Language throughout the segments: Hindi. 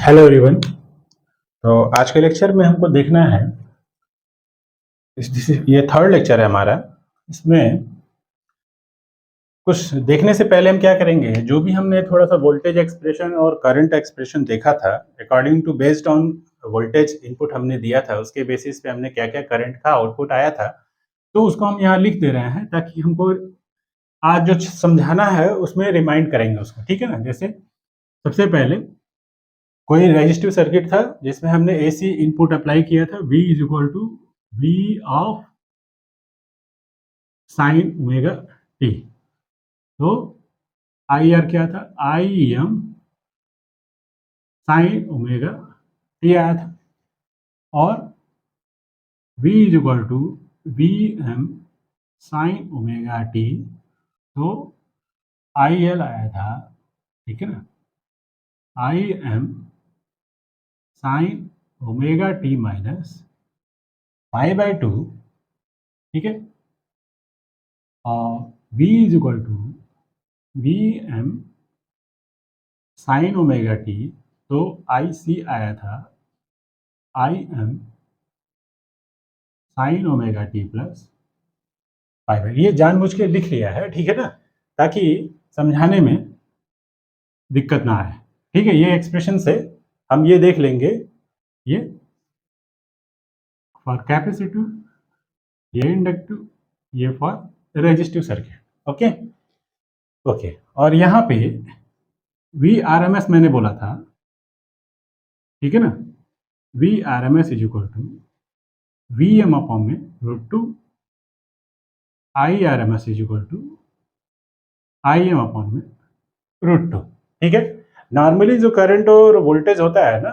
Hello everyone. तो आज के लेक्चर में हमको देखना है ये थर्ड लेक्चर है हमारा। इसमें कुछ देखने से पहले हम क्या करेंगे, जो भी हमने थोड़ा सा वोल्टेज एक्सप्रेशन और करंट एक्सप्रेशन देखा था, according to based on voltage input हमने दिया था, उसके बेसिस पे हमने क्या क्या करंट का आउटपुट आया था, तो उसको हम यहाँ लिख दे रहे हैं ताकि हमको आज जो समझाना है उसमें रिमाइंड करेंगे उसको। ठीक है ना। जैसे सबसे पहले कोई रेजिस्टिव सर्किट था जिसमें हमने एसी इनपुट अप्लाई किया था, V is equal to V of sine omega t. तो आई आर क्या था, I M sine omega t आया था, और V is equal to V M sine omega t. तो आई एल आया था, ठीक है ना, I M sine omega t minus pi by two. ठीक है। और V is equal to V M sine omega t. तो आई सी आया था I M sine omega t plus pi by. ये जानबूझ के लिख लिया है, ठीक है ना, ताकि समझाने में दिक्कत ना आए। ठीक है। ये एक्सप्रेशन से हम ये देख लेंगे, ये फॉर कैपेसिटिव, ये इंडक्टिव, ये for resistive circuit. Okay okay. और यहाँ पे वी आर एम एस मैंने बोला था, ठीक है ना, V R M S is equal to we M upon में root two I R M S is equal to I M upon में रूट टू। ठीक है। नॉर्मली जो करंट और वोल्टेज होता है ना,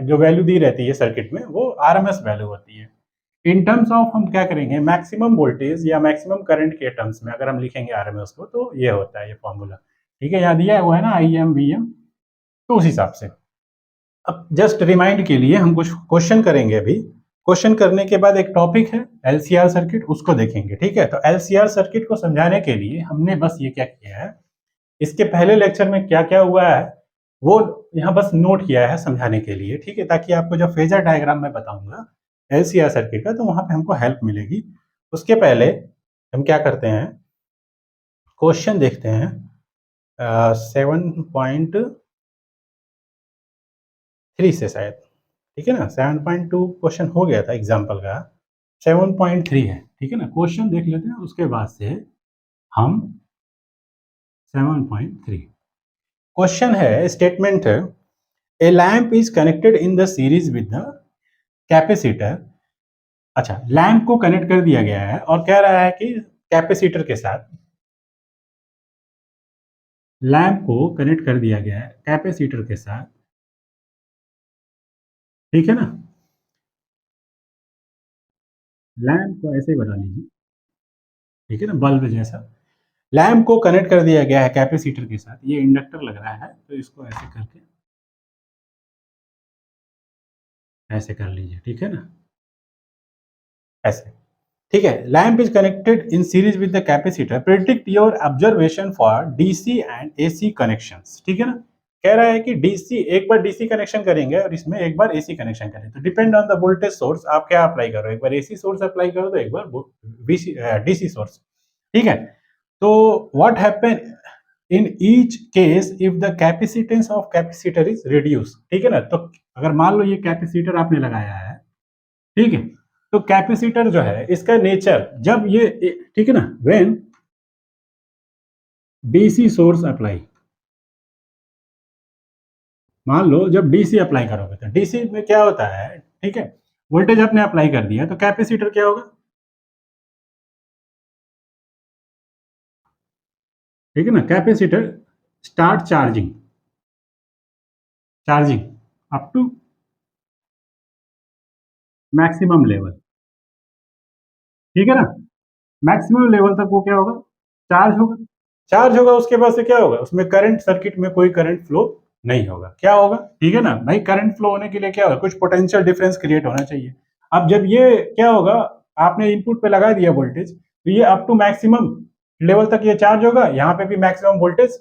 जो वैल्यू दी रहती है सर्किट में, वो आरएमएस वैल्यू होती है। इन टर्म्स ऑफ हम क्या करेंगे, मैक्सिमम वोल्टेज या मैक्सिमम करंट के टर्म्स में अगर हम लिखेंगे आरएमएस को, तो ये होता है ये फॉर्मूला। ठीक है। यहाँ दिया हुआ है ना आई एम वी एम, तो उस हिसाब से अब जस्ट रिमाइंड के लिए हम कुछ क्वेश्चन करेंगे। अभी क्वेश्चन करने के बाद एक टॉपिक है एलसीआर सर्किट, उसको देखेंगे। ठीक है। तो एलसीआर सर्किट को समझाने के लिए हमने बस ये क्या किया है, इसके पहले लेक्चर में क्या क्या हुआ है वो यहाँ बस नोट किया है समझाने के लिए। ठीक है। ताकि आपको जब फेजर डायग्राम में बताऊंगा एलसीआर सर्किट का, तो वहां पे हमको हेल्प मिलेगी। उसके पहले हम क्या करते हैं, क्वेश्चन देखते हैं 7.3 से शायद। ठीक है ना, 7.2 क्वेश्चन हो गया था एग्जाम्पल का, 7.3 है। ठीक है ना। क्वेश्चन देख लेते हैं, उसके बाद से हम 7.3 क्वेश्चन है, स्टेटमेंट है, ए lamp is connected in the series with the capacitor. अच्छा, लैम्प को कनेक्ट कर दिया गया है और कह रहा है कि कैपेसिटर के साथ, लैम्प को कनेक्ट कर दिया गया है कैपेसिटर के साथ। ठीक है ना, लैम्प को ऐसे बना लीजिए, ठीक है ना, बल्ब जैसा। लैम्प को कनेक्ट कर दिया गया है कैपेसिटर के साथ, ये इंडक्टर लग रहा है, तो इसको ऐसे करके ऐसे कर लीजिए। ठीक है ना, ऐसे। ठीक है। Lamp is connected in series with the capacitor, predict your observation for DC and AC connections. ठीक है ना, कह रहा है कि डीसी, एक बार डीसी कनेक्शन करेंगे और इसमें एक बार एसी कनेक्शन करें, तो depend on the voltage source आप क्या अप्लाई करो, एक बार एसी सोर्स अप्लाई करो तो एक बार डीसी सोर्स। ठीक है। तो what happen in each case if the capacitance of capacitor is reduce. ठीक है ना, तो अगर मान लो ये कैपेसिटर आपने लगाया है, ठीक है, तो कैपेसिटर जो है इसका नेचर, जब ये, ठीक है ना, व्हेन डीसी सोर्स अप्लाई, मान लो जब डीसी अप्लाई करोगे तो डीसी में क्या होता है, ठीक है, वोल्टेज आपने अप्लाई कर दिया, तो कैपेसिटर क्या होगा, ठीक है ना, capacitor start charging, charging up to maximum level. ठीक है ना, मैक्सिमम लेवल तक वो क्या होगा, चार्ज होगा। चार्ज होगा, उसके बाद से क्या होगा, उसमें करंट, सर्किट में कोई करंट फ्लो नहीं होगा। क्या होगा, ठीक है ना भाई, करंट फ्लो होने के लिए क्या होगा, कुछ पोटेंशियल डिफरेंस क्रिएट होना चाहिए। अब जब ये क्या होगा, आपने इनपुट पे लगा दिया वोल्टेज, तो ये अप टू मैक्सिमम लेवल तक ये चार्ज होगा, यहाँ पे भी मैक्सिमम वोल्टेज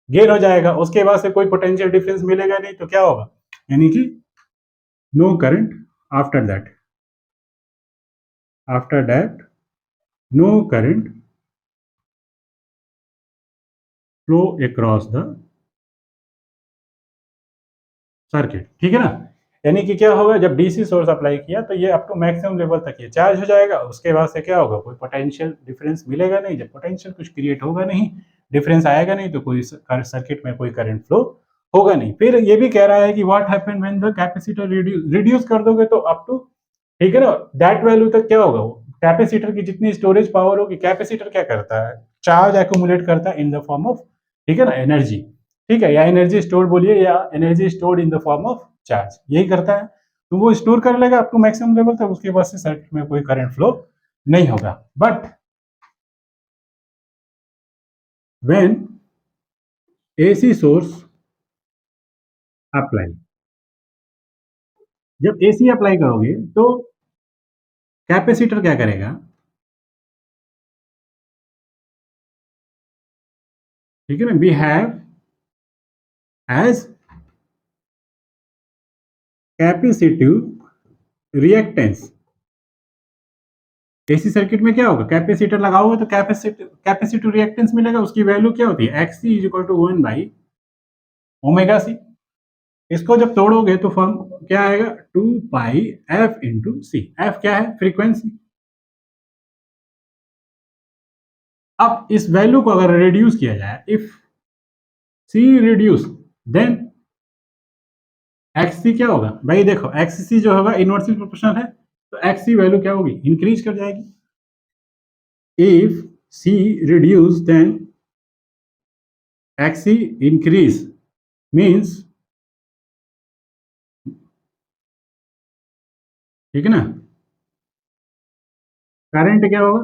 गेन हो जाएगा, उसके बाद से कोई पोटेंशियल डिफरेंस मिलेगा नहीं, तो क्या होगा, यानी कि no current after that no current flow across the circuit, ठीक है ना। यानी कि क्या होगा, जब डीसी सोर्स अप्लाई किया तो ये अप टू मैक्सिमम लेवल तक ये चार्ज हो जाएगा, उसके बाद से क्या होगा, कोई पोटेंशियल डिफरेंस मिलेगा नहीं, जब पोटेंशियल कुछ क्रिएट होगा नहीं, डिफरेंस आएगा नहीं, तो कोई सर्किट में कोई करंट फ्लो होगा नहीं। फिर ये भी कह रहा है कि what happen when the capacitor reduce कर दोगे तो अप टू, ठीक है ना, दैट वैल्यू तक क्या होगा, कैपेसिटर की जितनी स्टोरेज पावर होगी, कैपेसिटर क्या करता है, चार्ज एक्यूमुलेट करता है इन द फॉर्म ऑफ, ठीक है ना, एनर्जी, ठीक है, या एनर्जी स्टोर बोलिए, या energy stored in the form of charge, यही करता है। तो वो स्टोर कर लेगा अप टू मैक्सिमम लेवल तक, उसके बाद से सर्किट में कोई करंट फ्लो नहीं होगा। But when AC source apply, जब एसी अप्लाई करोगे तो कैपेसिटर क्या करेगा, ठीक है ना, we have as capacitive reactance. AC circuit में क्या होगा, कैपेसिटर लगाओगे तो कैपेसिटिव रिएक्टेंस मिलेगा, उसकी वैल्यू क्या होती है, X C is equal to 1 by omega C. इसको जब तोड़ोगे तो फॉर्म क्या आएगा, 2 pi F into C. F क्या है, फ्रीक्वेंसी। अब इस वैल्यू को अगर रिड्यूस किया जाए, if C reduce then X C क्या होगा, भाई देखो एक्स सी जो होगा इनवर्सली प्रोपोर्शनल है, तो एक्स सी वैल्यू क्या होगी, इंक्रीज कर जाएगी। If C reduce then X C increase means, ठीक है ना, करंट क्या होगा,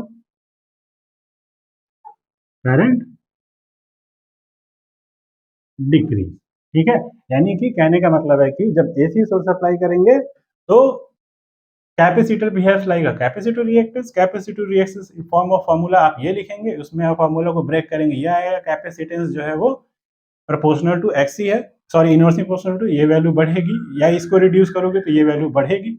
करंट डिक्रीज, ठीक है। यानी कि कहने का मतलब है कि जब एसी सोर्स अप्लाई करेंगे तो capacitor behaves like a capacitive reactance. Capacitive reactance form of formula आप ये लिखेंगे, उसमें आप फार्मूला को ब्रेक करेंगे, ये आएगा कैपेसिटेंस जो है वो प्रोपोर्शनल टू एक्सी है, सॉरी इनवर्सली प्रोपोर्शनल टू, ये वैल्यू बढ़ेगी, या इसको रिड्यूस करोगे तो ये वैल्यू बढ़ेगी।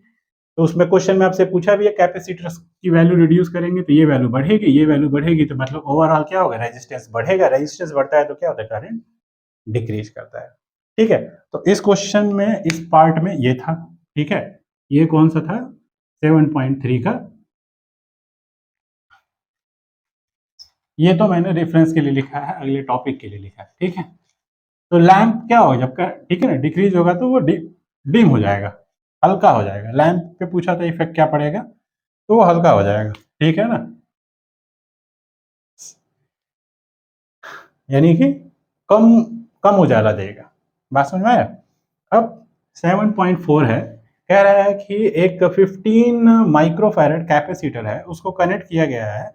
तो उसमें क्वेश्चन में आपसे पूछा भी है, कैपेसिटर की वैल्यू रिड्यूस करेंगे तो ये वैल्यू बढ़ेगी, ये वैल्यू बढ़ेगी, तो मतलब ओवरऑल क्या होगा, रेजिस्टेंस बढ़ेगा, रेजिस्टेंस बढ़ता है तो क्या होता है, करंट डिक्रीज करता है, ठीक है। तो इस क्वेश्चन में इस पार्ट में ये था, ठीक है। ये कौन सा था, 7.3 का। ये तो मैंने रेफरेंस के लिए लिखा है, अगले टॉपिक के लिए लिखा है, ठीक है। तो लैंप क्या होगा जब का, ठीक है ना, डिक्रीज होगा तो वो डिम हो जाएगा, हल्का हो जाएगा। लैंप पे पूछा था इफेक्ट क्या पड़ेगा, तो वो हल्का हो जाएगा, ठीक है ना, यानी कि कम कम उजाला देगा। बात समझ में आया। अब 7.4 है, कह रहा है कि एक 15 माइक्रोफैरड कैपेसिटर है, उसको कनेक्ट किया गया है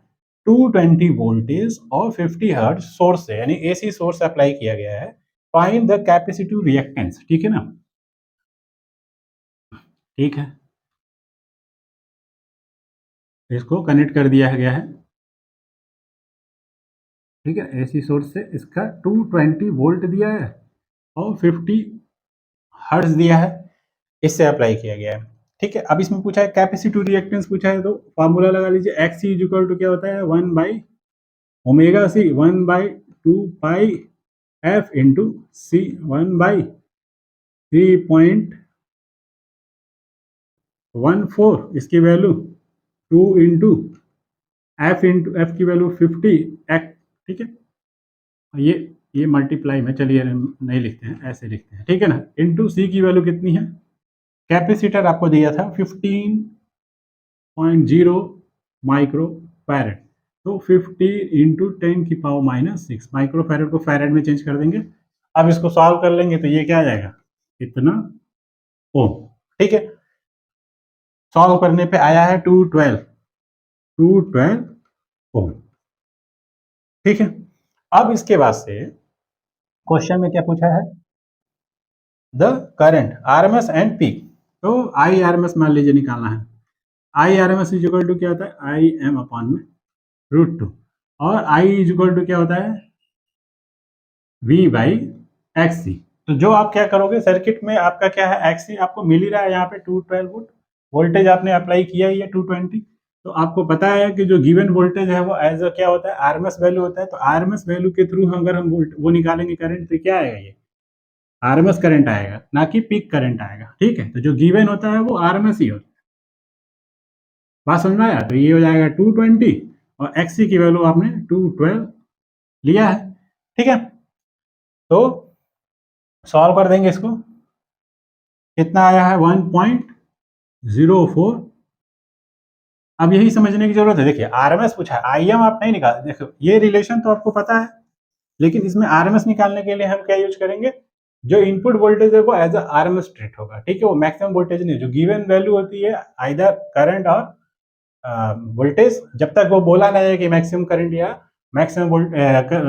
220 वोल्टेज और 50 हर्ट्ज सोर्स से, यानी एसी सोर्स अप्लाई किया गया है। फाइंड द कैपेसिटिव रिएक्टेंस, ठीक है ना, ठीक है, इसको कनेक्ट कर दिया गया है, ठीक है, एसी सोर्स से इसका 220 वोल्ट दिया है और 50 हर्ट्ज दिया है, इससे अप्लाई किया गया है, ठीक है। अब इसमें पूछा है कैपेसिटिव रिएक्टेंस पूछा है, तो फॉर्मूला लगा लीजिए, एक्स सी इक्वल टू क्या होता है, 1 by omega C, 1 by 2 pi F into C, 1 by 3.14, इसकी वैल्यू 2 इंटू एफ की वैल्यू 50 एक्ट, ठीक है। ये मल्टीप्लाई में, चलिए नहीं लिखते हैं, ऐसे लिखते हैं, ठीक है ना, इंटू सी की वैल्यू कितनी है, कैपेसिटर आपको दिया था 15.0 माइक्रो फैरड, तो 50 इंटू 10⁻⁻6 माइक्रो फैरड को फैरड में चेंज कर देंगे। अब इसको सॉल्व कर लेंगे तो ये क्या आ जाएगा, इतना ओम, ठीक है। सॉल्व करने पे आया है 212 ओम, ठीक है। अब इसके बाद से क्वेश्चन में क्या पूछा है, the current RMS and peak. तो आई आरएमएस मान लीजिए निकालना है, आई आरएमएस इज इक्वल टू क्या होता है, आई एम अपॉन में √2, और आई इज इक्वल टू क्या होता है, वी बाई एक्स सी। तो जो आप क्या करोगे, सर्किट में आपका क्या है, एक्सी आपको मिल ही रहा है यहाँ पे 212 वोल्ट, वोल्टेज आपने अप्लाई किया ही है 220, तो आपको पता है कि जो गिवन वोल्टेज है वो एज अ क्या होता है, आरएमएस वैल्यू होता है। तो आरएमएस वैल्यू के थ्रू अगर हम वो निकालेंगे करंट, तो क्या आएगा, ये आरएमएस करंट आएगा, ना कि पीक करंट आएगा। ठीक है, तो जो गिवन होता है वो आरएमएस ही होता है। बात समझ में आया? तो ये हो जाएगा 220 और एक्सी की वैल्यू आपने 212 लिया है। ठीक है, तो सॉल्व कर देंगे इसको। कितना आया है, 1.04। अब यही समझने की जरूरत है। देखिए आरएमएस पूछा है, आईएम आप नहीं निकाल, देखो ये रिलेशन तो आपको पता है, लेकिन इसमें आरएमएस निकालने के लिए हम क्या यूज करेंगे, जो इनपुट वोल्टेज है वो एज अ आरएमएस ट्रीट होगा। ठीक है, वो मैक्सिमम वोल्टेज नहीं, जो गिवन वैल्यू होती है आइदर करंट और वोल्टेज, जब तक वो बोला नहीं है कि मैक्सिमम करंट या मैक्सिमम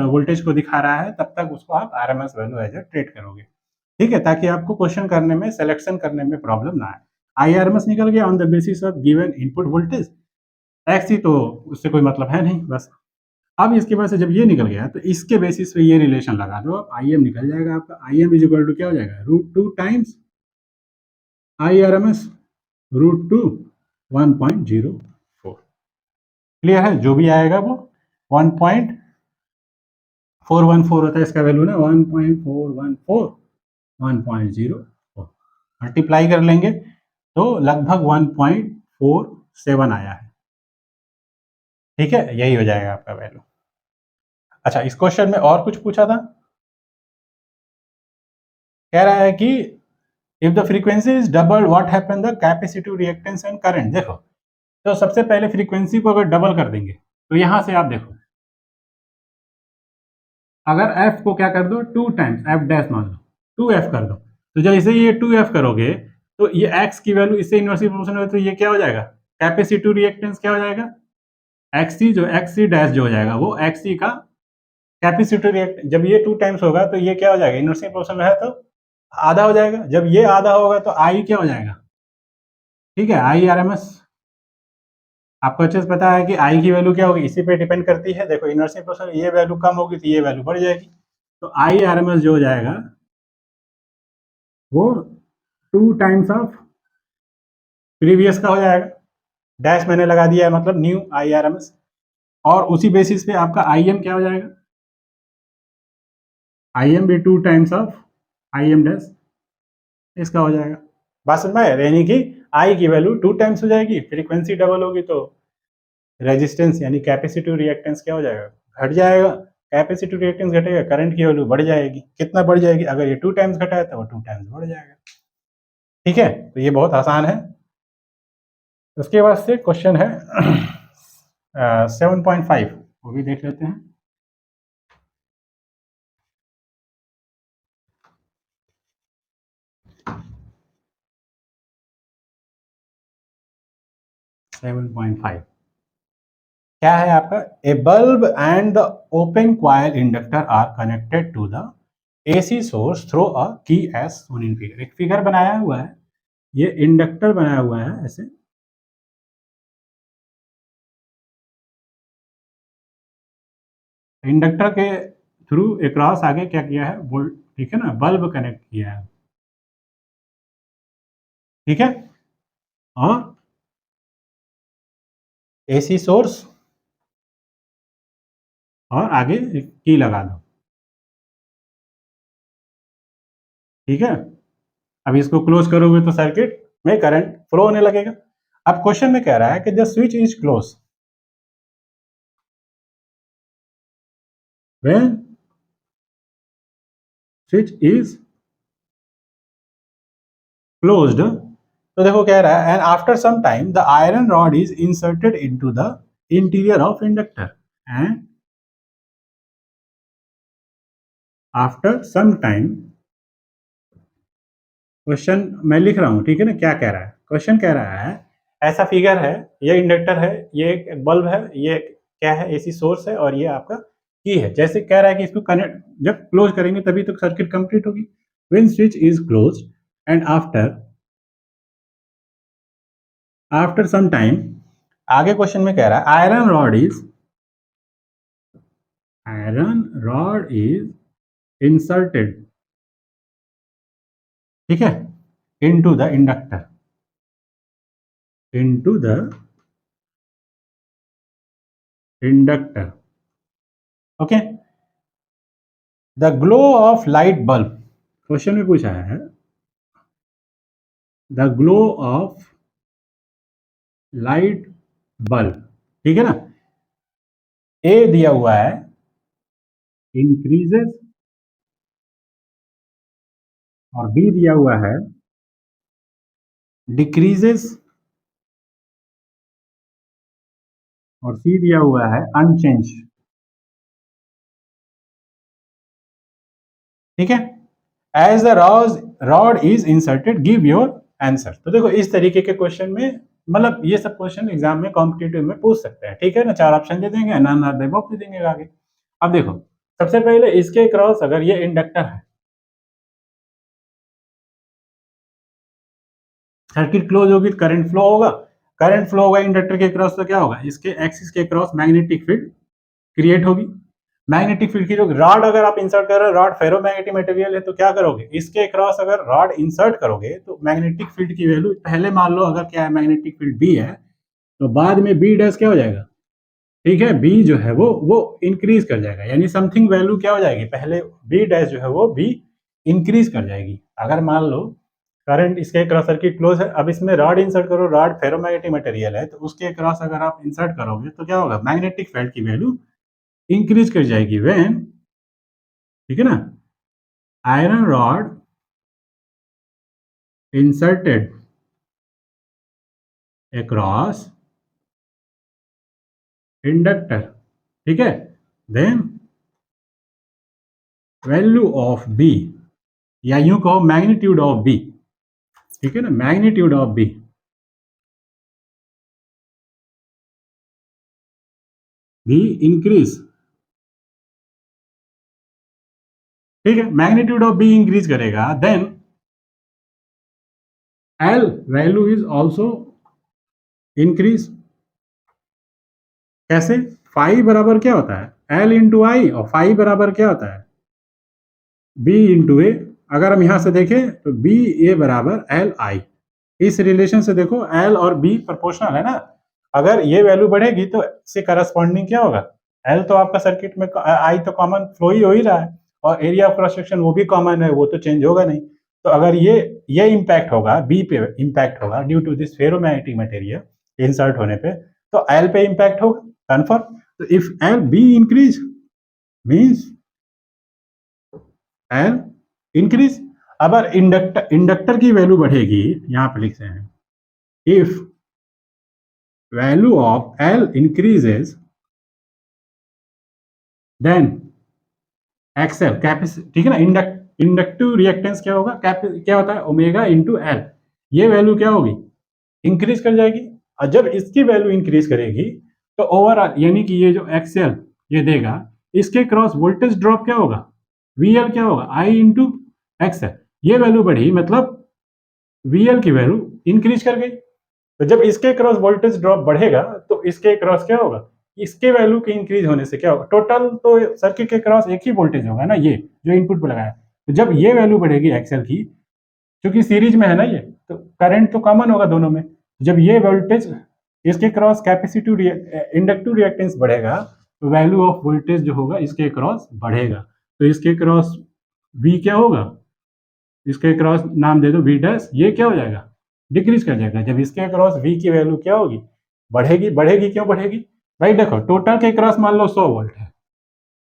वोल्टेज को दिखा रहा है, तब तक उसको आप RMS value as a treat करोगे। ठीक है, ताकि आपको क्वेश्चन करने में, सिलेक्शन करने में प्रॉब्लम ना आए। आईआरएमएस निकल गया on the basis of given input voltage, XC तो उससे कोई मतलब है नहीं बस। अब इसके बाद से जब ये निकल गया, तो इसके बेसिस पे ये रिलेशन लगा दो, अब आई एम निकल जाएगा आपका। I m is equal to क्या हो जाएगा, √2 times I R M S, √2 1.04। Clear है? जो भी आएगा वो 1.414 होता है इसका वैल्यू ना, 1.414 1.04 मल्टीप्लाई कर लेंगे तो लगभग 1.47 आया है। ठीक है, यही हो जाएगा आपका वैल्यू। अच्छा, इस क्वेश्चन में और कुछ पूछा था, कह रहा है कि if the frequency is double what happen the capacitive reactance and current. देखो, तो सबसे पहले फ्रीक्वेंसी को अगर डबल कर देंगे, तो यहां से आप देखो, अगर एफ को क्या कर दो, 2 टाइम्स एफ डैश मान लो, 2f कर दो, तो जैसे ये 2f करोगे, तो ये x की वैल्यू इससे इनवर्सली प्रोपोर्शनल है, तो ये क्या हो जाएगा, कैपेसिटिव रिएक्टेंस क्या हो जाएगा, xc, जो xc डैश जो हो जाएगा वो xc का कैपेसिटिव रिएक्ट, जब ये 2 टाइम्स होगा तो ये क्या हो जाएगा, इनवर्सली प्रोपोर्शनल है तो आधा हो जाएगा, जब ये आधा होगा तो आई क्या हो जाएगा। ठीक है, आई आर एम एस, आपको अच्छे से पता है कि आई की वैल्यू क्या होगी, इसी पे डिपेंड करती है। देखो इनवर्सली प्रोपोर्शनल, ये वैल्यू कम होगी तो ये वैल्यू बढ़ जाएगी, तो आई आर एम एस जो हो जाएगा वो 2 टाइम्स ऑफ प्रीवियस का हो जाएगा, डैश मैंने लगा दिया है, मतलब new I R M S, और उसी बेसिस पे आपका आई एम क्या हो जाएगा, आई एम भी 2 times of I M dash इसका हो जाएगा। बात समझ में, यानी कि आई की वैल्यू 2 टाइम्स हो जाएगी, फ्रीक्वेंसी डबल होगी तो रेजिस्टेंस यानी कैपेसिटिव रिएक्टेंस क्या हो जाएगा, घट जाएगा। कैपेसिटिव रिएक्टेंस घटेगा, करंट की वैल्यू बढ़ जाएगी। कितना बढ़ जाएगी, अगर ये 2 टाइम्स घटा है तो वो 2 टाइम्स बढ़ जाएगा। ठीक है, तो ये बहुत आसान है। उसके बाद से क्वेश्चन है 7.5, वो भी देख लेते हैं। सेवन पॉइंट फाइव क्या है आपका, a bulb and the open coil inductor are connected to the AC source through a key as shown in figure. एक फिगर बनाया हुआ है, ये इंडक्टर बनाया हुआ है ऐसे, इंडक्टर के थ्रू एक्रॉस आगे क्या किया है, वोल्ट, ठीक है ना, बल्ब कनेक्ट किया है। ठीक है, और एसी सोर्स और आगे की लगा दो। ठीक है, अब इसको क्लोज करोगे तो सर्किट में करंट फ्लो होने लगेगा। अब क्वेश्चन में कह रहा है कि the switch is close when switch is closed. तो देखो कह रहा है and after some time the iron rod is inserted into the interior of inductor and after some time, question मैं लिख रहा हूं, ठीक है ना, क्या कह रहा है, क्वेश्चन कह रहा है ऐसा फिगर है, ये इंडक्टर है, ये एक बल्ब है, ये क्या है, एसी सोर्स है, और ये आपका की है। जैसे कह रहा है कि इसको कनेक्ट जब क्लोज करेंगे तभी तो सर्किट कंप्लीट होगी। When switch is close and after after some time, आगे क्वेश्चन में कह रहा है आयरन रॉड इज इंसर्टेड ठीक है, into the inductor, into the inductor. Okay, the glow of light bulb, question में पूछा है the glow of light bulb, ठीक है ना। ए दिया हुआ है इंक्रीजेस और बी दिया हुआ है डिक्रीजेस और सी दिया हुआ है अनचेंज। ठीक है, as the rod is inserted give your answer. तो देखो इस तरीके के क्वेश्चन में, मतलब ये सब क्वेश्चन एग्जाम में कॉम्पिटिटिव में पूछ सकते हैं, ठीक है ना। 4 ऑप्शन दे देंगे, नन आर द अबव दे देंगे आगे। अब देखो सबसे पहले इसके क्रॉस अगर ये इंडक्टर है, सर्किट क्लोज होगी तो करंट फ्लो होगा, करंट फ्लो होगा इंडक्टर के क्रॉस, तो क्या होगा, इसके एक्सिस के क्रॉस मैग्नेटिक फील्ड क्रिएट होगी। मैग्नेटिक फील्ड की जो रॉड अगर आप इंसर्ट कर रहे हो, रॉड फेरोमैग्नेटिक मटेरियल है, तो क्या करोगे, इसके क्रॉस अगर रॉड इंसर्ट करोगे तो मैग्नेटिक फील्ड की वैल्यू पहले मान लो अगर क्या है, मैग्नेटिक फील्ड बी है, तो बाद में बी डैश क्या हो जाएगा, ठीक है, बी जो है वो इंक्रीज कर जाएगा, यानी समथिंग वैल्यू क्या हो जाएगी, पहले बी डैश जो है वो बी इंक्रीज कर जाएगी। अगर मान लो करंट इसके क्रॉस सर्किट क्लोज है, अब इसमें रॉड इंसर्ट करो, रॉड फेरोमैग्नेटिक मटेरियल है, तो उसके क्रॉस अगर आप इंसर्ट करोगे तो क्या होगा, मैग्नेटिक फील्ड की वैल्यू इंक्रीज कर जाएगी व्हेन, ठीक है ना, iron rod inserted across inductor, ठीक है, देन वैल्यू ऑफ बी, या यूं कहो मैग्नीट्यूड ऑफ बी, ठीक है ना, मैग्नीट्यूड ऑफ बी इंक्रीज, ठीक है, मैग्नीट्यूड ऑफ बी इंक्रीज करेगा, then L value is also increase. कैसे, फाई बराबर क्या होता है, एल इंटू आई, और फाई बराबर क्या होता है, बी इंटू ए। अगर हम यहां से देखें तो बी ए बराबर एल आई, इस रिलेशन से देखो एल और बी प्रोपोर्शनल है ना, अगर ये वैल्यू बढ़ेगी तो इससे करस्पॉन्डिंग क्या होगा, एल तो आपका सर्किट में, आई तो कॉमन फ्लो ही हो ही रहा है, और एरिया ऑफ क्रॉस सेक्शन वो भी कॉमन है, वो तो चेंज होगा नहीं। तो अगर ये इंपैक्ट होगा, बी पे इंपैक्ट होगा due to this ferromagnetic material insert होने पे, तो एल पे इंपैक्ट होगा कन्फर्म। तो if L B increase means L increase. अगर इंडक्टर की वैल्यू बढ़ेगी, यहां पे लिखते हैं if value of L increases then XL capacity, ठीक है ना, इंडक्टिव रिएक्टेंस क्या होगा, क्या होता है, ओमेगा इंटू एल, ये वैल्यू क्या होगी, इंक्रीज कर जाएगी। और जब इसकी वैल्यू इंक्रीज करेगी तो ओवरऑल, यानी कि ये जो एक्सएल ये देगा, इसके क्रॉस वोल्टेज ड्रॉप क्या होगा, वीएल क्या होगा, आई इंटू एक्सएल, ये वैल्यू बढ़ी मतलब वीएल की वैल्यू इंक्रीज कर गई। तो जब इसके क्रॉस वोल्टेज ड्रॉप बढ़ेगा तो इसके क्रॉस क्या होगा, इसके वैल्यू के इंक्रीज होने से क्या होगा, टोटल तो सर्किट के क्रॉस एक ही वोल्टेज होगा ना, ये जो इनपुट पे लगाया, तो जब ये वैल्यू बढ़ेगी एक्सएल की, क्योंकि सीरीज में है ना ये, तो करंट तो कॉमन होगा दोनों में, जब ये वोल्टेज इसके क्रॉस कैपेसिटिव इंडक्टिव रिएक्टेंस बढ़ेगा, तो वैल्यू ऑफ वोल्टेज जो होगा इसके क्रॉस बढ़ेगा, तो इसके क्रॉस वी क्या होगा, इसके क्रॉस नाम दे दो वी डैश, ये क्या हो जाएगा, डिक्रीज कर जाएगा। जब इसके क्रॉस वी की वैल्यू क्या होगी, बढ़ेगी, बढ़ेगी क्यों बढ़ेगी, भाई देखो टोटल के क्रॉस मान लो 100 वोल्ट है,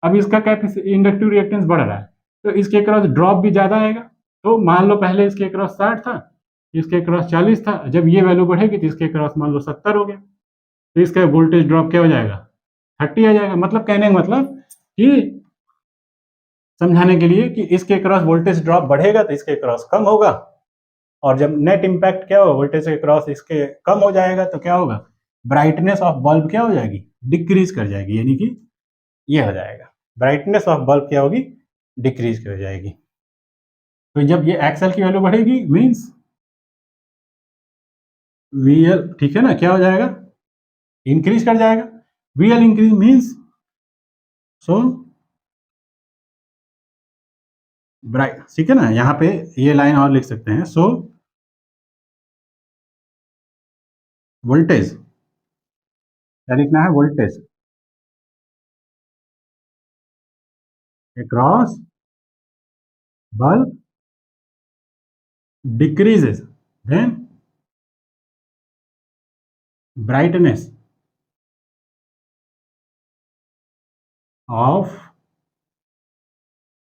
अब इसका कैपेसिटी इंडक्टिव रिएक्टेंस बढ़ रहा है, तो इसके क्रॉस ड्रॉप भी ज्यादा आएगा, तो मान लो पहले इसके क्रॉस 60 था, इसके क्रॉस 40 था, जब ये वैल्यू बढ़ेगी तो इसके क्रॉस मान लो 70 हो गया, तो इसका वोल्टेज ड्रॉप क्या हो जाएगा, 30 आ जाएगा। मतलब कहने का मतलब कि समझाने के लिए कि इसके क्रॉस वोल्टेज ड्रॉप बढ़ेगा तो इसके क्रॉस कम होगा, और जब नेट इम्पैक्ट क्या होगा, वोल्टेज के क्रॉस इसके कम हो जाएगा, तो क्या होगा, ब्राइटनेस ऑफ बल्ब क्या हो जाएगी, डिक्रीज कर जाएगी, यानी कि ये हो जाएगा, ब्राइटनेस ऑफ बल्ब क्या होगी, डिक्रीज कर जाएगी। तो जब ये एक्सएल की वैल्यू बढ़ेगी मींस वीएल, ठीक है ना, क्या हो जाएगा, इंक्रीज कर जाएगा, VL increase means, so bright, ठीक है ना, यहाँ पे ये लाइन और लिख सकते हैं, सो वोल्टेज, क्या लिखना है, voltage across bulb decreases then brightness of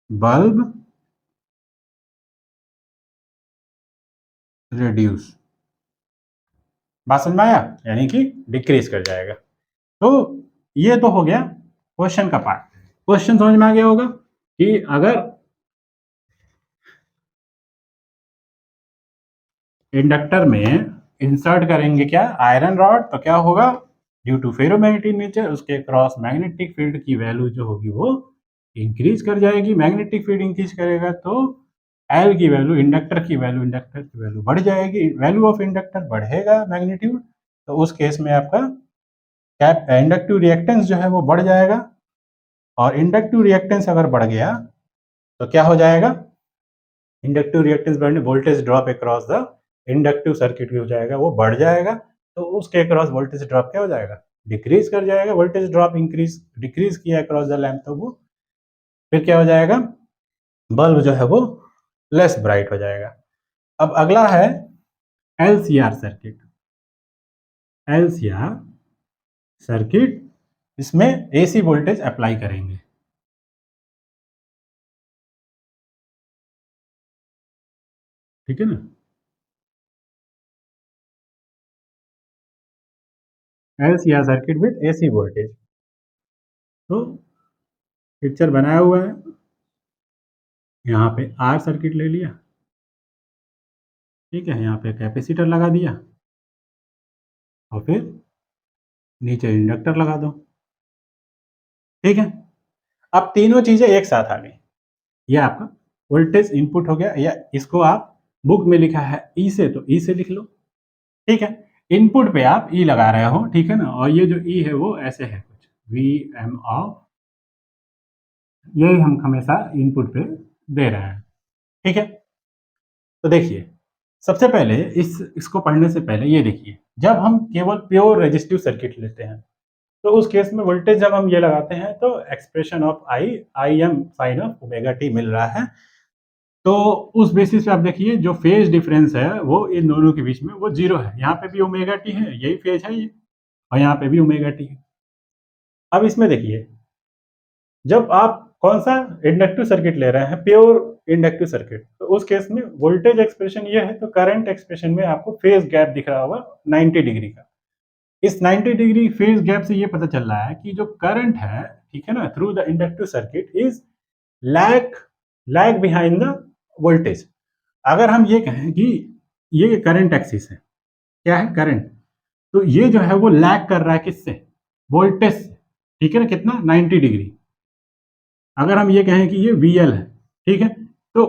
bulb reduce। बात समझ में आया, यानी कि डिक्रीज कर जाएगा। तो ये तो हो गया क्वेश्चन का पार्ट। क्वेश्चन समझ में आ गया होगा कि अगर इंडक्टर में इंसर्ट करेंगे क्या, आयरन रॉड, तो क्या होगा, ड्यू टू फेरोमैग्नेटिक नेचर उसके क्रॉस मैग्नेटिक फील्ड की वैल्यू जो होगी वो इंक्रीज कर जाएगी। मैग्नेटिक फील्ड इंक्रीज करेगा तो एल की वैल्यू, इंडक्टर की वैल्यू बढ़ जाएगी, वैल्यू ऑफ इंडक्टर बढ़ेगा मैग्नीट्यूड, तो उस केस में आपका कैप इंडक्टिव रिएक्टेंस जो है वो बढ़ जाएगा। और इंडक्टिव रिएक्टेंस अगर बढ़ गया तो क्या हो जाएगा, इंडक्टिव रिएक्टेंस बढ़ने, voltage drop across the inductive circuit हो जाएगा, वो बढ़ जाएगा, तो उसके अक्रॉस वोल्टेज ड्रॉप क्या हो जाएगा, डिक्रीज कर जाएगा। वोल्टेज ड्रॉप इंक्रीज डिक्रीज किया अक्रॉस द लैंप, तो वो फिर क्या हो जाएगा, बल्ब जो है वो लेस ब्राइट हो जाएगा। अब अगला है एलसीआर सर्किट। एलसीआर सर्किट, इसमें एसी वोल्टेज अप्लाई करेंगे, ठीक है ना। LCR circuit with AC voltage, तो पिक्चर बनाया हुआ है, यहाँ पे आर सर्किट ले लिया, ठीक है, यहाँ पे कैपेसिटर लगा दिया और फिर नीचे इंडक्टर लगा दो, ठीक है। अब तीनों चीजें एक साथ आ गई, ये आपका वोल्टेज इनपुट हो गया, या इसको आप बुक में लिखा है ई से, तो ई से लिख लो, ठीक है। इनपुट पे आप ई लगा रहे हो, ठीक है ना, और ये जो ई है वो ऐसे है कुछ वी एम ऑफ, यही हम हमेशा इनपुट पे दे रहे हैं, ठीक है। तो देखिए, सबसे पहले इसको पढ़ने से पहले ये देखिए, जब हम केवल प्योर रेजिस्टिव सर्किट लेते हैं तो उस केस में वोल्टेज जब हम ये लगाते हैं तो expression of I M sine of omega T मिल रहा है। तो उस बेसिस पे आप देखिए जो फेज डिफरेंस है वो इन दोनों के बीच में वो जीरो है, यहाँ पे भी ओमेगा टी है, यही फेज है ये, और यहाँ पे भी ओमेगा टी है। अब इसमें देखिए, जब आप कौन सा इंडक्टिव सर्किट ले रहे हैं, प्योर इंडक्टिव सर्किट, तो उस केस में वोल्टेज एक्सप्रेशन ये है, तो करंट एक्सप्रेशन में आपको फेज गैप दिख रहा होगा 90 डिग्री का। इस 90 डिग्री फेज गैप से ये पता चल रहा है कि जो करंट है, ठीक है ना, through the inductive circuit is lag lag behind the voltage. अगर हम ये कहें कि ये करंट एक्सिस है, क्या है, करंट, तो ये जो है वो लैग कर रहा है किससे, वोल्टेज से, ठीक है ना, कितना, 90 डिग्री। अगर हम ये कहें कि ये वीएल है, ठीक है, तो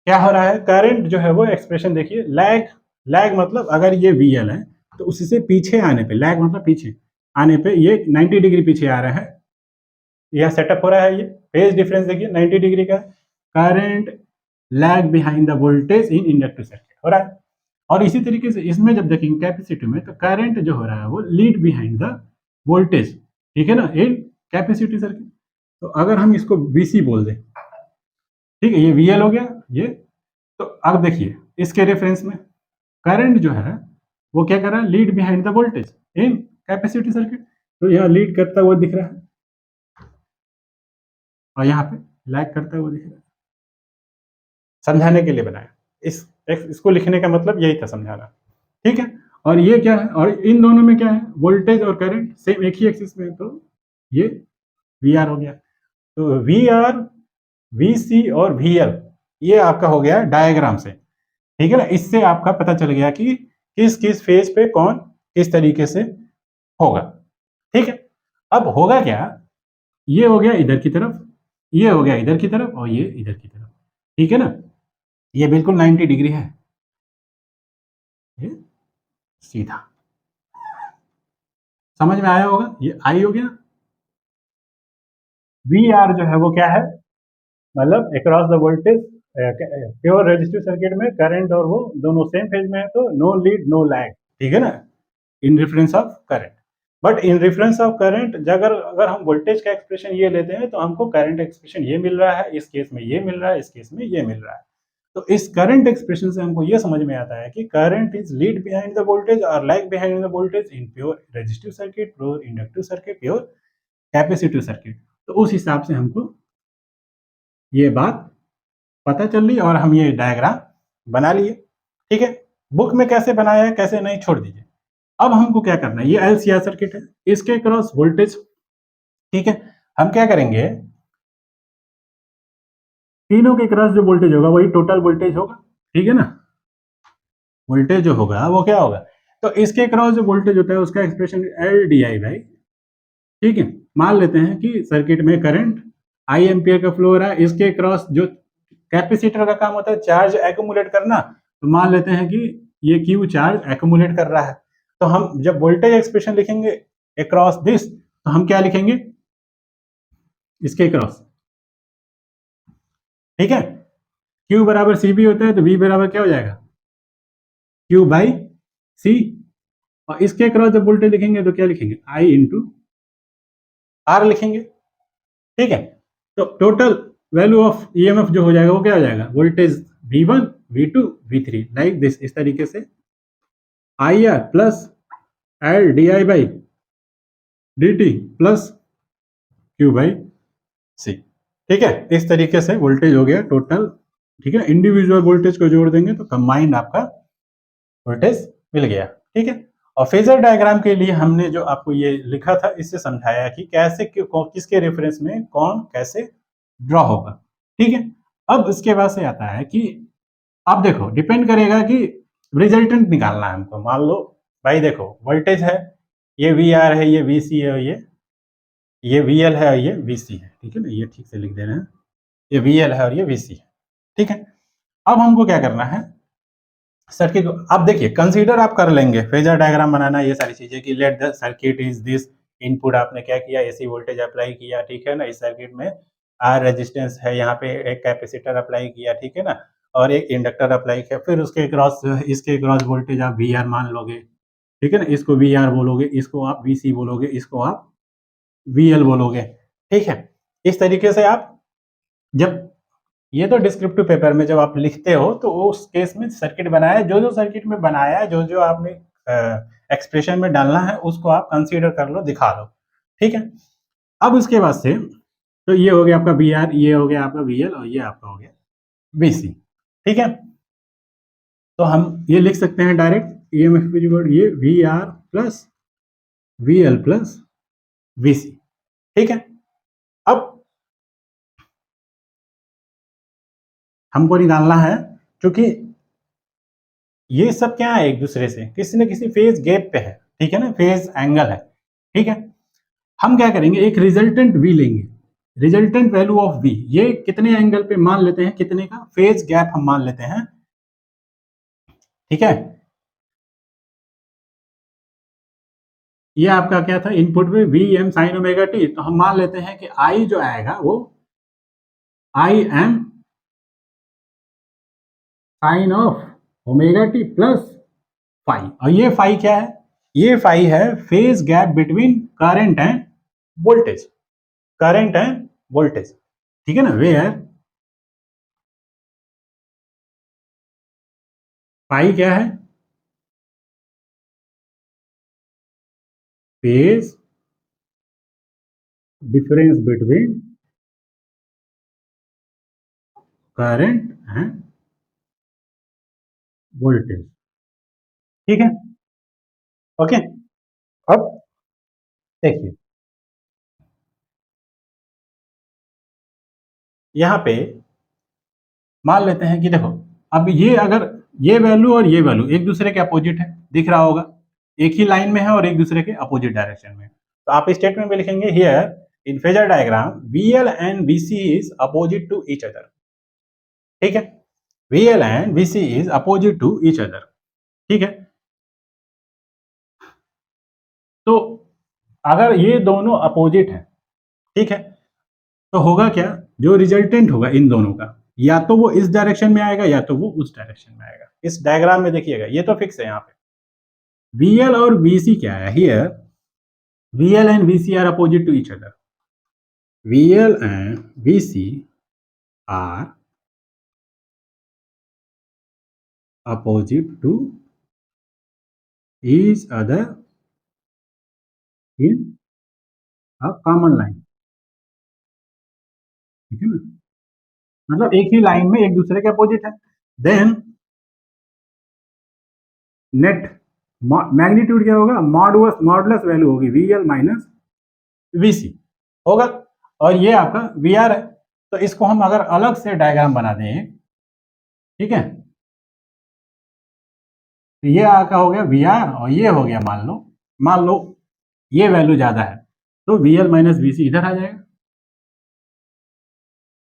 क्या हो रहा है, करंट जो है वो एक्सप्रेशन देखिए, लैग, लैग मतलब अगर ये वीएल है तो उससे पीछे आने पे, लैग मतलब पीछे आने पे ये 90 डिग्री पीछे आ रहा है, यह सेटअप हो रहा है, ये फेज डिफरेंस देखिए 90 डिग्री का, current lag behind the voltage in inductive circuit हो रहा है। और इसी तरीके से इसमें जब देखेंगे कैपेसिटी में, तो करंट जो हो रहा है वो लीड बिहाइंड द वोल्टेज, ठीक है ना, इन कैपेसिटी सर्किट। तो अगर हम इसको वीसी बोल दें, ठीक है, ये वीएल हो गया ये। तो अब देखिए इसके रेफरेंस में करंट जो है वो क्या कर रहा है, lead behind the voltage in capacity circuit, तो यहाँ लीड करता हुआ दिख रहा है और यहाँ पे लैग करता हुआ दिख रहा है। समझाने के लिए बनाया, इसको लिखने का मतलब यही था, समझाना, ठीक है। और ये क्या है, और इन दोनों में क्या है, वोल्टेज और करंट सेम एक ही एक्सिस में है, तो ये वी आर हो गया। तो वी आर, वी सी और वी एल, ये आपका हो गया डायग्राम से, ठीक है ना, इससे आपका पता चल गया कि किस किस फेज पे कौन किस तरीके से होगा, ठीक है। अब होगा क्या, ये हो गया इधर की तरफ, ये हो गया इधर की तरफ, और ये इधर की तरफ, ठीक है ना, ये बिल्कुल 90 डिग्री है, ये सीधा, समझ में आया होगा, ये आई हो गया। वी आर जो है वो क्या है, मतलब across the voltage pure resistive circuit में करंट और वो दोनों सेम फेज में है तो नो लीड नो लैग, ठीक है ना, in reference of current. But in reference of current अगर अगर हम वोल्टेज का एक्सप्रेशन ये लेते हैं तो हमको करंट एक्सप्रेशन ये मिल रहा है, इस केस में ये मिल रहा है, इस केस में ये मिल रहा है। तो इस करंट एक्सप्रेशन से हमको ये समझ में आता है कि current is lead behind the voltage और lag behind the voltage in pure resistive circuit, pure inductive circuit, pure capacitive circuit. तो उस हिसाब से हमको ये बात पता चल रही और हम ये डायग्राम बना लिए, ठीक है। बुक में कैसे बनाया है कैसे नहीं छोड़ दीजिए। अब हमको क्या करना है, ये एलसीआर सर्किट है, इसके क्रॉस वोल्टेज, ठीक है। हम क्या करेंगे, तीनों के क्रॉस जो वोल्टेज होगा वही टोटल वोल्टेज होगा, ठीक है ना। वोल्टेज जो होगा वो क्या होगा, तो इसके क्रॉस जो वोल्टेज होता है उसका expression L D I by, ठीक है। मान लेते हैं कि सर्किट में करंट आई एम्पियर का फ्लो हो रहा है, इसके क्रॉस जो कैपेसिटर का काम होता है चार्ज एक्यूमुलेट करना, तो मान लेते हैं कि ये क्यू चार्ज एक्यूमुलेट कर रहा है। तो हम जब वोल्टेज एक्सप्रेशन लिखेंगे अक्रॉस दिस, तो हम क्या लिखेंगे, इसके क्रॉस, ठीक है। क्यू बराबर सी बी होता है तो वी बराबर क्या हो जाएगा, क्यू बाई सी। और इसके क्रॉस जब वोल्टेज लिखेंगे तो क्या लिखेंगे, आई इंटू आर लिखेंगे, ठीक है। तो टोटल वैल्यू ऑफ ईएमएफ जो हो जाएगा वो क्या हो जाएगा, voltage V1 V2 V3 like this, इस तरीके से I R plus L D I by D T plus Q by C, ठीक है। इस तरीके से वोल्टेज हो गया टोटल, ठीक है। इंडिविजुअल वोल्टेज को जोड़ देंगे तो कंबाइंड आपका वोल्टेज मिल गया, ठीक है। और फेजर डायग्राम के लिए हमने जो आपको ये लिखा था इससे समझाया कि कैसे किसके रेफरेंस में कौन कैसे ड्रॉ होगा, ठीक है। अब इसके बाद से आता है कि आप देखो डिपेंड करेगा कि रिजल्टेंट निकालना है हमको। मान लो भाई देखो वोल्टेज है, ये वी आर है, ये वी सी है, ये वी एल है और ये वी सी है, ठीक है ना, ये ठीक से लिख दे रहे हैं, ये वी एल है और ये वी सी है, ठीक है। अब हमको क्या करना है, सर्किट अब देखिए कंसीडर आप कर लेंगे फेजर डायग्राम बनाना ये सारी चीजें कि let the circuit is this, input आपने क्या किया, एसी वोल्टेज अप्लाई किया, ठीक है ना। इस सर्किट में आर रेजिस्टेंस है, यहाँ पे एक कैपेसिटर अप्लाई किया, ठीक है ना, और एक इंडक्टर अप्लाई किया, फिर उसके क्रॉस इसके क्रॉस वोल्टेज आप वी आर मान लोगे, ठीक है ना, इसको वी आर बोलोगे, इसको आप वी सी बोलोगे, इसको आप वी एल बोलोगे, ठीक है। इस तरीके से आप जब ये तो डिस्क्रिप्टिव पेपर में जब आप लिखते हो तो उस केस में सर्किट बनाया, जो जो सर्किट में बनाया है, जो जो आपने एक्सप्रेशन में डालना है उसको आप कंसीडर कर लो, दिखा लो, ठीक है। अब उसके बाद से तो ये हो गया आपका बी आर, ये हो गया आपका वी एल और ये आपका हो गया बी सी, ठीक है। तो हम ये लिख सकते हैं डायरेक्ट ई एम एफ ये V R plus V L plus V C, ठीक है। अब हमको निकालना है, क्योंकि ये सब क्या है एक दूसरे से किसी न किसी फेज गैप पे है, ठीक है ना, फेज एंगल है, ठीक है। हम क्या करेंगे, एक रिजल्टेंट वी लेंगे, रिजल्टेंट वैल्यू ऑफ वी, ये कितने एंगल पे मान लेते हैं, कितने का फेज गैप हम मान लेते हैं, ठीक है। ये आपका क्या था इनपुट में V M sine omega t, तो हम मान लेते हैं कि आई जो आएगा वो I M sine of omega t plus phi. और ये फाई क्या है, ये फाई है phase gap between current and voltage, current and voltage, ठीक है ना। वेयर पाई क्या है, phase difference between current and voltage, ठीक है, ओके। अब देखिए यहाँ पे मान लेते हैं कि देखो अब ये अगर ये वैल्यू और ये वैल्यू एक दूसरे के अपोजिट है, दिख रहा होगा, एक ही लाइन में है और एक दूसरे के अपोजिट डायरेक्शन में, तो आप स्टेटमेंट में लिखेंगे here in phasor diagram VL and VC is opposite to each other, ठीक है। VL and VC is opposite to each other, ठीक है। तो अगर ये दोनों अपोजिट है, ठीक है, तो होगा क्या, जो रिजल्टेंट होगा इन दोनों का, या तो वो इस डायरेक्शन में आएगा या तो वो उस डायरेक्शन में आएगा। इस डायग्राम में देखिएगा, ये तो फिक्स है यहाँ पे। VL और VC क्या है here, VL and VC are opposite to each other. VL and VC are opposite to each other in a common line. ठीक है ना, मतलब एक ही लाइन में एक दूसरे के अपोजिट है। देन नेट मैग्नीट्यूड क्या होगा, मॉडुलस वैल्यू होगी VL माइनस VC होगा, और ये आपका VR है। तो इसको हम अगर अलग से डायग्राम बना दें, ठीक है, तो ये आपका हो गया VR और ये हो गया, मान लो ये वैल्यू ज्यादा है तो VL माइनस VC इधर आ जाएगा,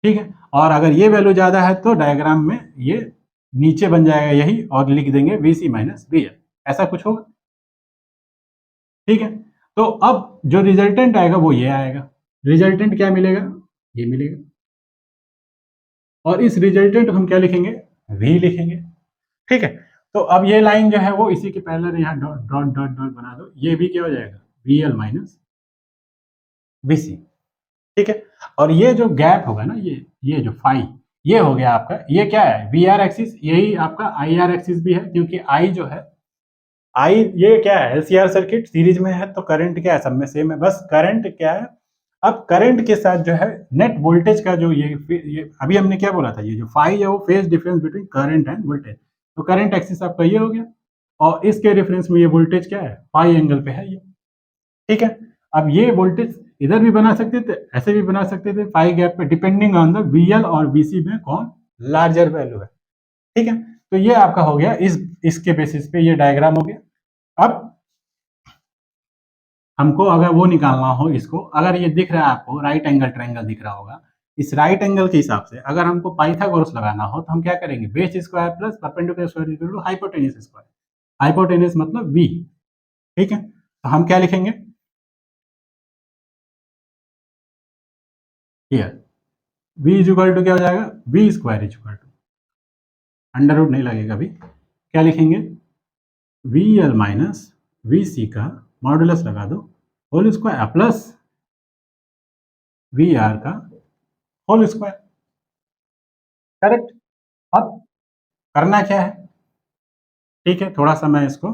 ठीक है। और अगर ये वैल्यू ज्यादा है तो डायग्राम में ये नीचे बन जाएगा यही, और लिख देंगे VC माइनस VL, ऐसा कुछ होगा, ठीक है। तो अब जो रिजल्टेंट आएगा वो ये आएगा। रिजल्टेंट क्या मिलेगा, ये मिलेगा, और इस रिजल्टेंट को हम क्या लिखेंगे, V लिखेंगे, ठीक है। तो अब ये लाइन जो है वो इसी के पैरेलल यहाँ डॉट डॉट डॉट डॉट बना दो, ये भी क्या हो जाएगा VL माइनस VC, ठीक है। और ये जो गैप होगा ना, ये जो फाई, ये हो गया आपका, ये क्या है VR एक्सिस, यही आपका IR एक्सिस भी है, क्योंकि I जो है, I ये क्या है LCR सर्किट सीरीज में है, तो करंट क्या है सब में सेम है, बस करंट क्या है, अब करंट के साथ जो है नेट वोल्टेज का जो ये अभी हमने क्या बोला था, ये जो फाई है वो phase difference between current and voltage, तो करंट एक्सिस आपका ये हो गया, और इसके रेफरेंस में ये वोल्टेज क्या है, फाई एंगल पे है ये, ठीक है। अब ये वोल्टेज इधर भी बना सकते थे, ऐसे भी बना सकते थे, फाई गैप पे, डिपेंडिंग ऑन द VL और VC में कौन लार्जर वैल्यू है, ठीक है। तो ये आपका हो गया, इसके बेसिस पे ये डायग्राम हो गया। अब हमको अगर वो निकालना हो, इसको अगर ये दिख रहा है आपको राइट एंगल ट्रायंगल दिख रहा होगा, इस राइट एंगल के हिसाब से अगर हमको पाइथागोरस लगाना हो तो हम क्या करेंगे, base square plus perpendicular square equal to hypotenuse square, hypotenuse मतलब V, ठीक है। तो हम क्या लिखेंगे here, V is equal to क्या हो जाएगा, V square is equal to, under root नहीं लगेगा अभी, क्या लिखेंगे VL माइनस VC का मॉडुलस लगा दो होल स्क्वायर प्लस VR का होल स्क्वायर, करेक्ट। अब करना क्या है, ठीक है, थोड़ा सा मैं इसको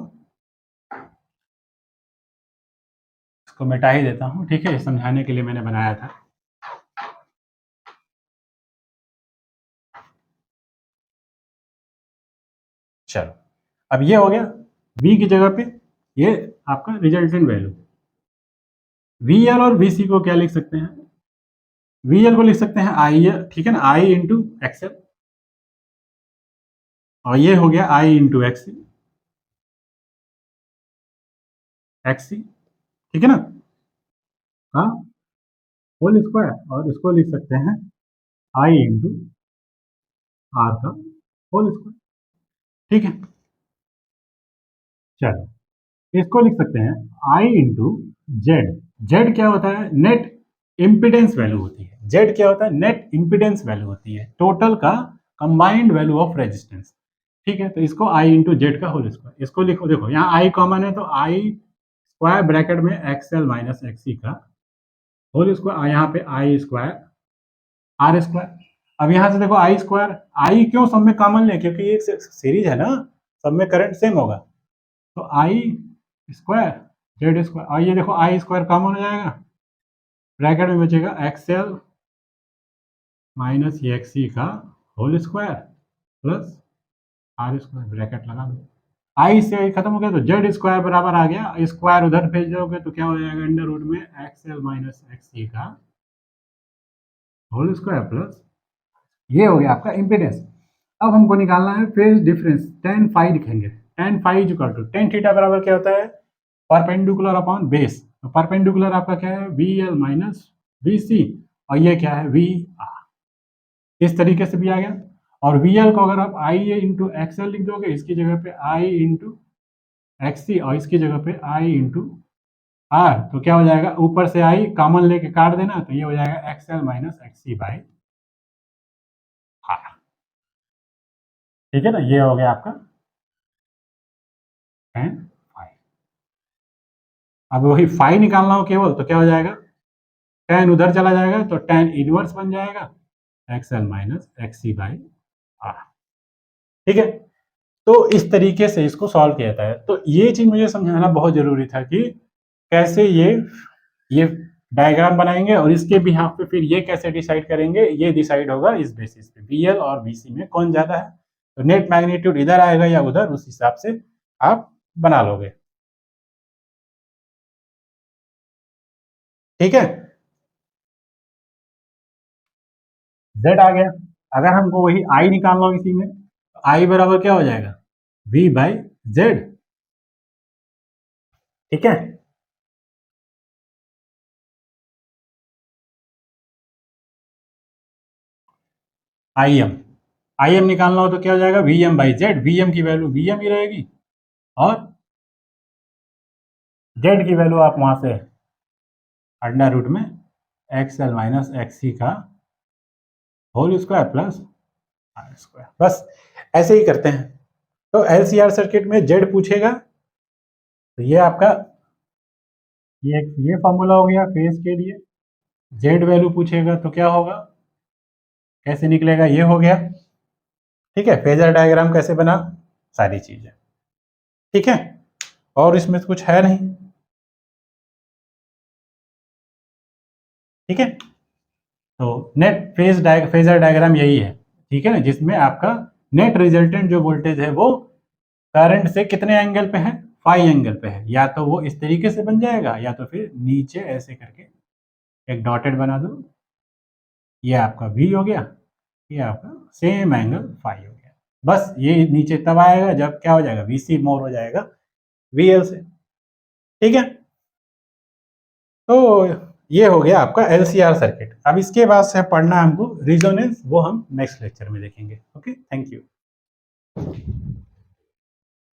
मिटा ही देता हूँ, ठीक है, समझाने के लिए मैंने बनाया था। चलो, अब ये हो गया V की जगह पे ये आपका रिजल्टेंट वैल्यू, VL और VC को क्या लिख सकते हैं, VL को लिख सकते हैं I, ठीक है ना, I इंटू XL, और ये हो गया I इंटू XC, ठीक है ना, हाँ, होल स्क्वायर, और इसको लिख सकते हैं I इंटू R का होल स्क्वायर, ठीक है। चलो, इसको लिख सकते हैं I इंटू जेड, जेड क्या होता है, नेट इम्पिडेंस वैल्यू होती है, जेड क्या होता है, नेट इम्पिडेंस वैल्यू होती है, टोटल का कंबाइंड वैल्यू ऑफ रेजिस्टेंस, ठीक है। तो इसको I इंटू जेड का होल स्क्वायर, इसको लिखो, देखो यहाँ I कॉमन है तो I स्क्वायर ब्रैकेट में XL माइनस XC का होल स्क्वायर, यहाँ पे I स्क्वायर R स्क्वायर। अब यहाँ से देखो I स्क्वायर, I क्यों सब में कॉमन ले, क्योंकि ये सीरीज है ना, सब में करंट सेम होगा, तो I स्क्वायर जेड स्क्वायर, और ये देखो I स्क्वायर कॉमन हो जाएगा, ब्रैकेट में बचेगा XL माइनस XC का whole square plus R square, bracket लगा दो, I से खत्म हो गया तो जेड स्क्वायर बराबर आ गया, स्क्वायर उधर भेज दोगे तो क्या हो जाएगा, अंडर रूट में XL माइनस XC का होल स्क्वायर प्लस, ये हो गया आपका इम्पीडेंस। अब हमको निकालना है फेज डिफरेंस, tan फाई लिखेंगे, tan phi is equal to tan theta बराबर क्या होता है, परपेंडिकुलर अपॉन बेस, तो परपेंडिकुलर आपका क्या है VL माइनस VC, और ये क्या है VR, इस तरीके से भी आ गया। और VL को अगर आप I इंटू XL लिख दोगे, इसकी जगह पे I इंटू XC, और इसकी जगह पे I इंटू R, तो क्या हो जाएगा, ऊपर से I कॉमन लेके काट देना, तो ये हो जाएगा XL माइनस XC बाई ठीक है ना, ये हो गया आपका tan फाई। अब वही फाई निकालना हो केवल तो क्या हो जाएगा, tan उधर चला जाएगा तो tan इनवर्स बन जाएगा XL minus XC by R. ठीक है, तो इस तरीके से इसको सॉल्व किया जाता है। तो ये चीज मुझे समझाना बहुत जरूरी था कि कैसे ये डायग्राम बनाएंगे और इसके बिहाफ पे फिर ये कैसे डिसाइड करेंगे। ये डिसाइड होगा इस बेसिस पे बीएल और बीसी में कौन ज्यादा है, तो नेट मैग्नीट्यूड इधर आएगा या उधर, उस हिसाब से आप बना लोगे। ठीक है, जेड आ गया। अगर हमको वही आई निकालना हो इसी में, आई बराबर क्या हो जाएगा, वी बाई जेड। ठीक है, आई एम निकालना हो तो क्या हो जाएगा, V M by Z. V M की वैल्यू वी एम ही रहेगी और जेड की वैल्यू आप वहां से अंडर रूट में X L minus X C का whole square plus R square. बस ऐसे ही करते हैं। तो एलसीआर सर्किट में जेड पूछेगा तो ये आपका ये फॉर्मूला हो गया फेज के लिए। जेड वैल्यू पूछेगा तो क्या होगा, कैसे निकलेगा, ये हो गया। ठीक है, फेजर डायग्राम कैसे बना, सारी चीजें। ठीक है, और इसमें तो कुछ है नहीं। ठीक है, तो नेट फेजर डायग्राम यही है। ठीक है ना, जिसमें आपका नेट रिजल्टेंट जो वोल्टेज है वो करंट से कितने एंगल पे है, फाई एंगल पे है। या तो वो इस तरीके से बन जाएगा या तो फिर नीचे ऐसे करके एक डॉटेड बना दो, ये आपका वी हो गया, ये आपका सेम एंगल फाई हो गया। बस ये नीचे तब आएगा जब क्या हो जाएगा, वीसी मोर हो जाएगा वीएल से। ठीक है, तो ये हो गया आपका एलसीआर सर्किट। अब इसके बाद से पढ़ना हमको रिजोनेंस, वो हम नेक्स्ट लेक्चर में देखेंगे। Okay, thank you.